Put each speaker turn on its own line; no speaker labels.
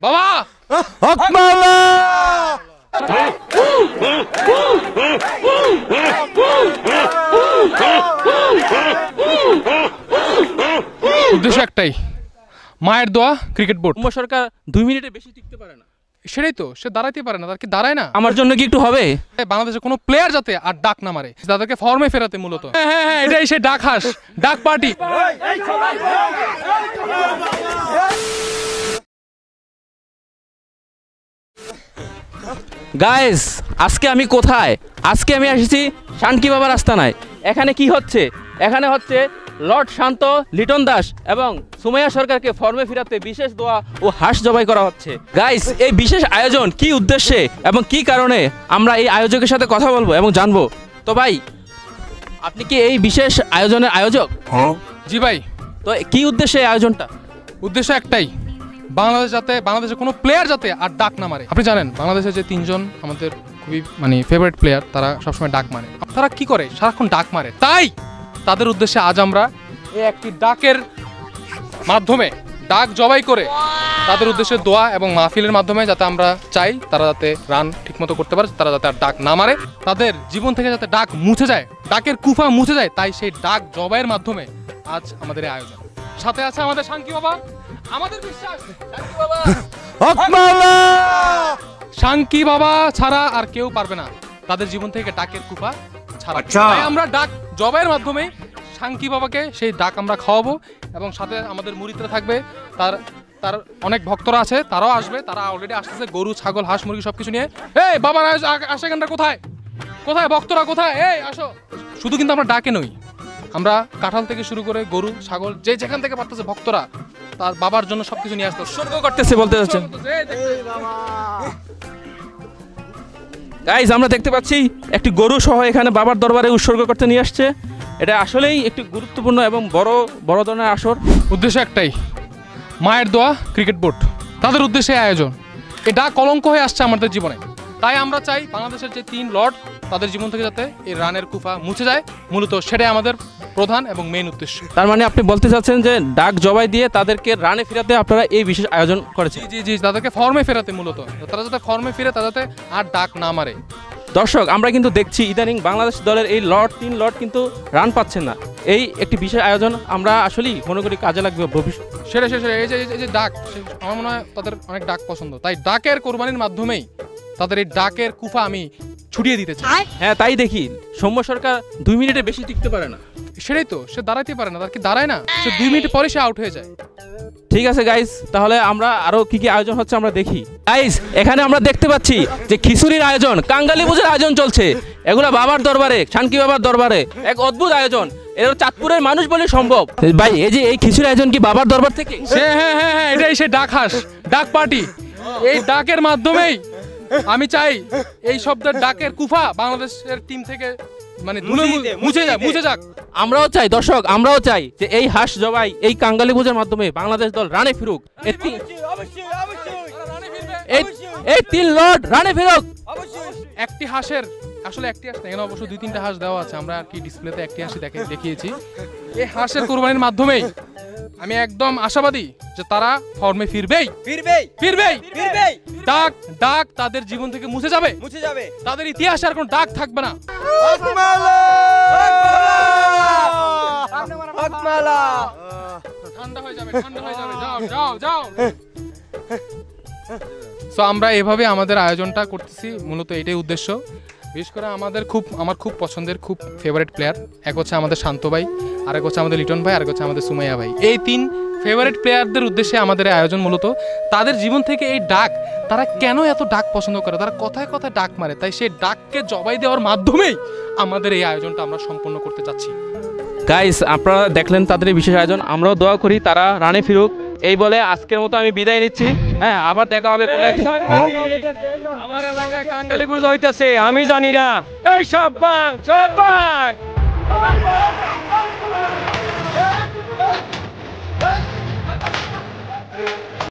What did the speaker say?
বাবা উদ্দেশ্য একটাই, মায়ের দোয়া ক্রিকেট বোর্ড।
সরকার 2 মিনিটে বেশি টিকতে পারে না,
সেটাই তো, সে দাঁড়াইতে পারে না, তার কি দাঁড়ায় না?
আমার জন্য কি একটু হবে?
বাংলাদেশে কোনো প্লেয়ার যাতে আর ডাক না মারে, তাদেরকে ফর্মে ফেরাতে মূলত। হ্যাঁ, এটাই সে ডাক হাঁস, ডাক পার্টি।
গাইস, আজকে আমি কোথায়? আজকে আমি এসেছি শানকি বাবার আস্তানায়। এখানে কি হচ্ছে? এখানে হচ্ছে লর্ড শান্ত, লিটন দাস এবং সুমাইয়া সরকারকে ফর্মে ফেরাতে বিশেষ দোয়া ও হাঁস জবাই করা হচ্ছে। গাইস, এই বিশেষ আয়োজন কি উদ্দেশ্যে এবং কি কারণে আমরা এই আয়োজকের সাথে কথা বলবো এবং জানবো। তো ভাই, আপনি কি এই বিশেষ আয়োজনের আয়োজক?
জি ভাই।
তো কি উদ্দেশ্যে এই আয়োজনটা?
উদ্দেশ্য একটাই, বাংলাদেশের কোনো প্লেয়ার যাতে আর ডাক না মারে। আপনি জানেন বাংলাদেশের যে 3 জন আমাদের খুবই ফেভারিট প্লেয়ার, তারা সবসময় ডাক মারে। তারা কি করে? সারাক্ষণ ডাক মারে। তাই তাদের উদ্দেশ্যে আজ আমরা এই একটি ডাকের মাধ্যমে, ডাক জবাই করে তাদের উদ্দেশ্যে দোয়া এবং মাহফিলের মাধ্যমে যাতে আমরা চাই তারা যাতে রান ঠিকমতো করতে পারে, তারা যাতে আর ডাক না মারে, তাদের জীবন থেকে যাতে ডাক মুছে যায়, ডাকের কুফা মুছে যায়। তাই সেই ডাক জবাইয়ের মাধ্যমে আজ আমাদের এই আয়োজন। সাথে আছে আমাদের শানকি বাবা। আমাদের বিশ্বাস শানকি বাবা ছাড়া আর কেউ পারবে না তাদের জীবন থেকে ডাকের কুফা ছাড়া। তাই আমরা ডাক জবাইয়ের মাধ্যমে শানকি বাবাকে সেই ডাক আমরা খাওয়াবো এবং সাথে আমাদের মুরিদরা থাকবে, তার অনেক ভক্তরা আছে, তারাও আসবে। তারা অলরেডি আসতেছে গরু, ছাগল, হাঁস, মুরগি সবকিছু নিয়ে। এই বাবার আশেখানটা কোথায় কোথায় ভক্তরা কোথায়? এই আসো। শুধু কিন্তু আমরা ডাকে নই, আমরা কাঁঠাল থেকে শুরু করে গরু, ছাগল, যে যেখান থেকে পারতেছে ভক্তরা তার বাবার জন্য সবকিছু নিয়ে আসতে উৎসর্গ করতেছে বলতে যাচ্ছেন।
গাইস, আমরা দেখতে পাচ্ছি একটি গরু সহ এখানে বাবার দরবারে উৎসর্গ করতে নিয়ে আসছে। এটা আসলেই একটি গুরুত্বপূর্ণ এবং বড় ধরনের আসর।
উদ্দেশ্য একটাই, মায়ের দোয়া ক্রিকেট বোর্ড, তাদের উদ্দেশ্যে আয়োজন। এটা কলঙ্ক হয়ে আসছে আমাদের জীবনে। তাই আমরা চাই বাংলাদেশের যে 3 লর্ড, তাদের জীবন থেকে যাতে এই রানের কুফা মুছে যায়, মূলত সেটাই আমাদের প্রধান এবং মেইন উদ্দেশ্য।
তার মানে আপনি বলতে চাচ্ছেন যে ডাক জবাই দিয়ে তাদেরকে রানে ফেরাতে আপনারা এই বিশেষ আয়োজন করেছেন?
জি, তাদেরকে ফর্মে ফেরাতে, মূলত তারা যাতে ফর্মে ফিরে, তারা যাতে আর ডাক না মারে।
দর্শক, আমরা কিন্তু দেখছি ইদানিং বাংলাদেশ দলের এই 3 লর্ড কিন্তু রান পাচ্ছেন না। এই একটি বিশেষ আয়োজন আমরা আসলেই মনে করি কাজে লাগবে ভবিষ্যৎ।
সেটা এই যে ডাক, আমার মনে হয় তাদের অনেক ডাক পছন্দ। তাই ডাকের কোরবানির মাধ্যমেই তাদের এই ডাকের কুফা আমি ছুটিয়ে দিতে চাই।
হ্যাঁ, তাই দেখি সৌম্য সরকার 2 মিনিটে বেশি টিকতে পারে না।
সেটাই তো, সে দাঁড়াইতে পারে না, তার কি দাঁড়ায় না? সে 2 মিনিট পরে সে আউট হয়ে যায়।
ঠিক আছে গাইস, তাহলে আমরা আরো কি আয়োজন হচ্ছে আমরা দেখি। গাইস, এখানে আমরা দেখতে পাচ্ছি যে খিচুড়ির আয়োজন, কাঙ্গালি পূজার আয়োজন চলছে। এগুলা বাবার দরবারে, শানকি বাবার দরবারে এক অদ্ভুত আয়োজন। এর চাঁদপুরের মানুষ বলে সম্ভব। ভাই, এই খিচুড়ির আয়োজন কি বাবার দরবার থেকে?
হ্যাঁ, এটাই সে ডাক হাঁস, ডাক পার্টি। এই ডাকের মাধ্যমেই আমি চাই এই শব্দের ডাকের কুফা বাংলাদেশের টিম থেকে মুছে যাক।
আমরাও চাই দর্শক, আমরাও চাই যে এই হাঁস জবাই, এই কাঙ্গালি পূজার মাধ্যমে বাংলাদেশ দল রানে ফিরুক। এই 3 লর্ড রানে ফিরুক।
একটি হাঁসের, আসলে একটি হাঁস না, এখানে অবশ্য 2-3টা হাঁস দেওয়া আছে। আমরা আর কি ডিসপ্লেতে একটি হাঁসই দেখিয়েছি। এই হাঁসের কোরবানির মাধ্যমেই আমি একদম আশাবাদী যে তারা ফর্মে ফিরবেই। ডাক তাদের জীবন থেকে মুছে যাবে। তাদের ইতিহাসে আর কোনো ডাক থাকবে না। ঠান্ডা হয়ে যাবে। যাও। সো আমরা এভাবে আমাদের আয়োজনটা করতেছি, মূলত এটাই উদ্দেশ্য। বিশেষ করে আমার খুব পছন্দের, খুব ফেভারিট প্লেয়ার, এক হচ্ছে আমাদের শান্ত ভাই, আরেক হচ্ছে আমাদের লিটন ভাই, আরেক হচ্ছে আমাদের সুমাইয়া ভাই। এই 3 ফেভারিট প্লেয়ারদের উদ্দেশ্যে আমাদের আয়োজন। মূলত তাদের জীবন থেকে এই ডাক, তারা কেন এত ডাক পছন্দ করে, তারা কথায় কথায় ডাক মারে, তাই সেই ডাককে জবাই দেওয়ার মাধ্যমেই আমাদের এই আয়োজনটা আমরা সম্পন্ন করতে চাচ্ছি।
গাইস, আপনারা দেখলেন তাদের এই বিশেষ আয়োজন। আমরাও দোয়া করি তারা রানে ফিরুক। এই বলে আজকের মতো আমি বিদায় নিচ্ছি। হ্যাঁ, আবার দেখা হবে।
আমার এলাকায় কাঙ্গালি পূজা হইতেছে, আমি জানি না। এই সব